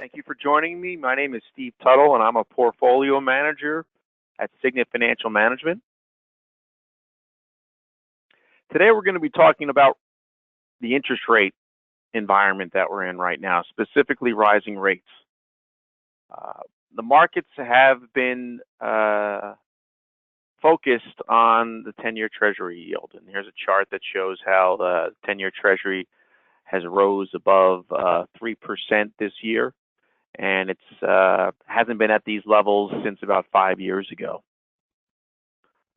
Thank you for joining me. My name is Steve Tuttle, and I'm a portfolio manager at Signet Financial Management. Today, we're going to be talking about the interest rate environment that we're in right now, specifically rising rates. The markets have been focused on the 10-year Treasury yield, and here's a chart that shows how the 10-year Treasury has rose above 3% this year, and it's hasn't been at these levels since about 5 years ago.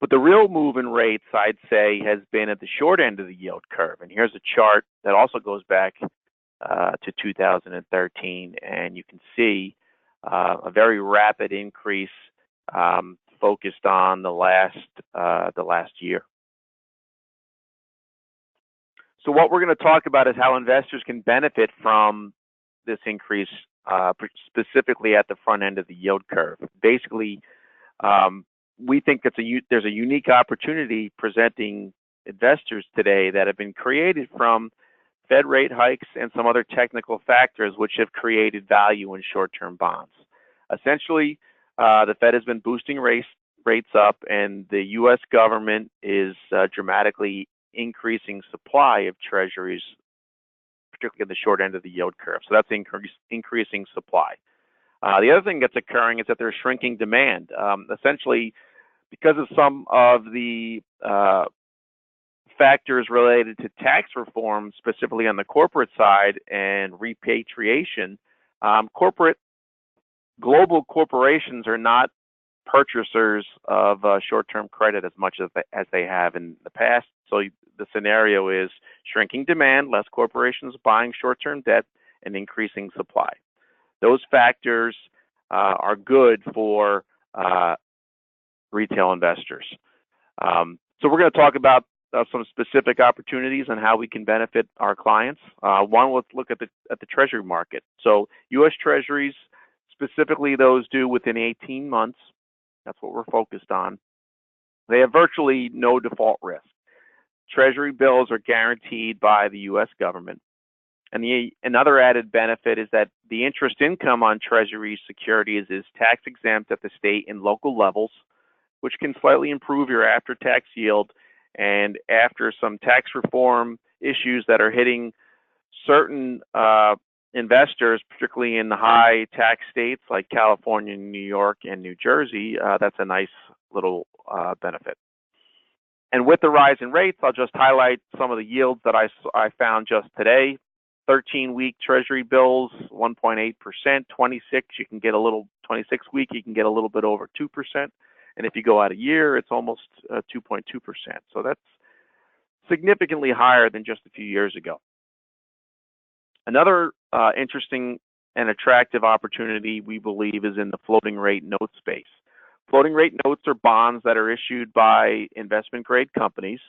But the real move in rates, I'd say, has been at the short end of the yield curve. And here's a chart that also goes back to 2013, and you can see a very rapid increase focused on the last year. So what we're going to talk about is how investors can benefit from this increase, specifically at the front end of the yield curve. Basically, we think there's a unique opportunity presenting investors today that have been created from Fed rate hikes and some other technical factors which have created value in short-term bonds. Essentially, the Fed has been boosting rates up, and the U.S. government is dramatically increasing supply of treasuries, particularly at the short end of the yield curve. So that's increasing supply. The other thing that's occurring is that there's shrinking demand. Essentially, because of some of the factors related to tax reform, specifically on the corporate side and repatriation, global corporations are not purchasers of short-term credit as much as they have in the past. So the scenario is shrinking demand, less corporations buying short-term debt, and increasing supply. Those factors are good for retail investors. So we're going to talk about some specific opportunities and how we can benefit our clients. One, let's look at the Treasury market. So U.S. Treasuries, specifically those due within 18 months, that's what we're focused on. They have virtually no default risk. Treasury bills are guaranteed by the U.S. government. And another added benefit is that the interest income on Treasury securities is tax exempt at the state and local levels, which can slightly improve your after-tax yield. And after some tax reform issues that are hitting certain investors, particularly in the high tax states like California, New York, and New Jersey, that's a nice little benefit. And with the rise in rates, I'll just highlight some of the yields that I found just today. 13-week Treasury bills, 1.8%. 26, you can get 26-week, you can get a little bit over 2%. And if you go out a year, it's almost 2.2%. So that's significantly higher than just a few years ago. Another interesting and attractive opportunity, we believe, is in the floating rate note space. Floating rate notes are bonds that are issued by investment-grade companies.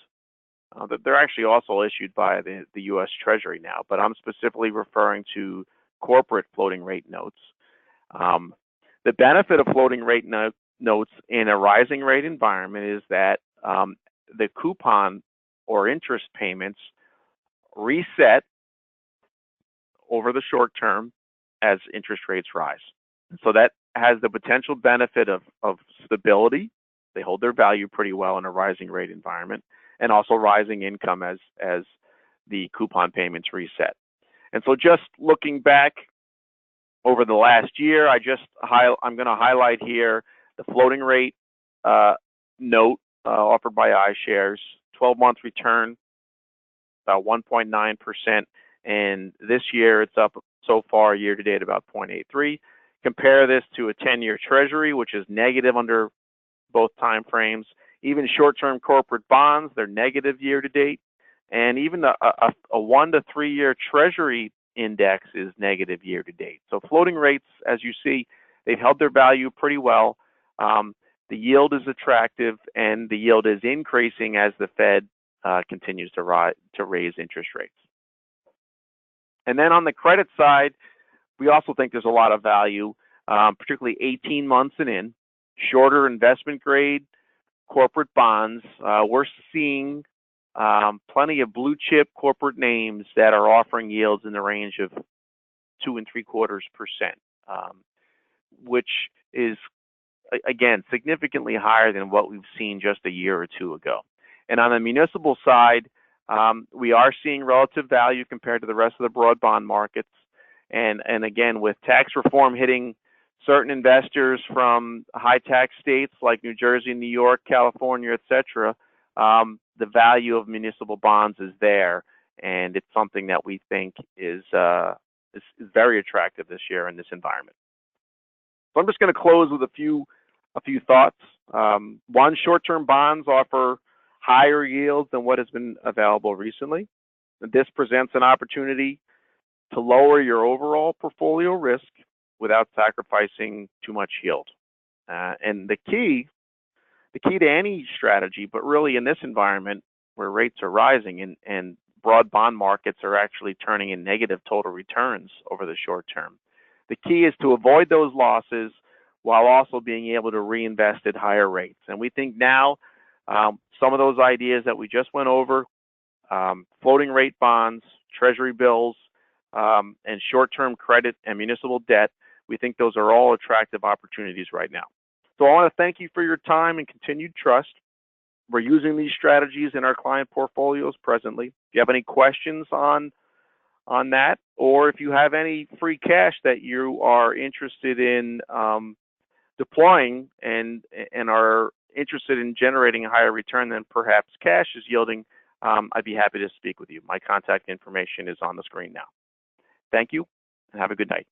They're actually also issued by the U.S. Treasury now, but I'm specifically referring to corporate floating rate notes. The benefit of floating rate notes in a rising rate environment is that the coupon or interest payments reset over the short term as interest rates rise. So that has the potential benefit of stability. They hold their value pretty well in a rising rate environment, and also rising income as the coupon payments reset. And so just looking back over the last year, I'm going to highlight here the floating rate note offered by iShares, 12-month return, about 1.9%. And this year, it's up so far year to date about 0.83. Compare this to a 10-year Treasury, which is negative under both time frames. Even short-term corporate bonds, they're negative year to date. And even a 1 to 3 year Treasury index is negative year to date. So floating rates, as you see, they've held their value pretty well. The yield is attractive, and the yield is increasing as the Fed continues to raise interest rates. And then on the credit side, we also think there's a lot of value, particularly 18 months and in, shorter investment grade corporate bonds. We're seeing plenty of blue chip corporate names that are offering yields in the range of 2.75%. which is, again, significantly higher than what we've seen just a year or two ago. And on the municipal side, we are seeing relative value compared to the rest of the broad bond markets. And again, with tax reform hitting certain investors from high tax states like New Jersey, New York, California, et cetera, the value of municipal bonds is there, and it's something that we think is very attractive this year in this environment. So I'm just going to close with a few thoughts. One, short-term bonds offer higher yields than what has been available recently. And this presents an opportunity to lower your overall portfolio risk without sacrificing too much yield. And the key to any strategy, but really in this environment where rates are rising and broad bond markets are actually turning in negative total returns over the short term, the key is to avoid those losses while also being able to reinvest at higher rates. And we think now some of those ideas that we just went over, floating rate bonds, treasury bills, and short-term credit and municipal debt, we think those are all attractive opportunities right now. So I want to thank you for your time and continued trust. We're using these strategies in our client portfolios presently. If you have any questions on that, or if you have any free cash that you are interested in deploying and are interested in generating a higher return than perhaps cash is yielding, I'd be happy to speak with you. My contact information is on the screen now. Thank you, and have a good night.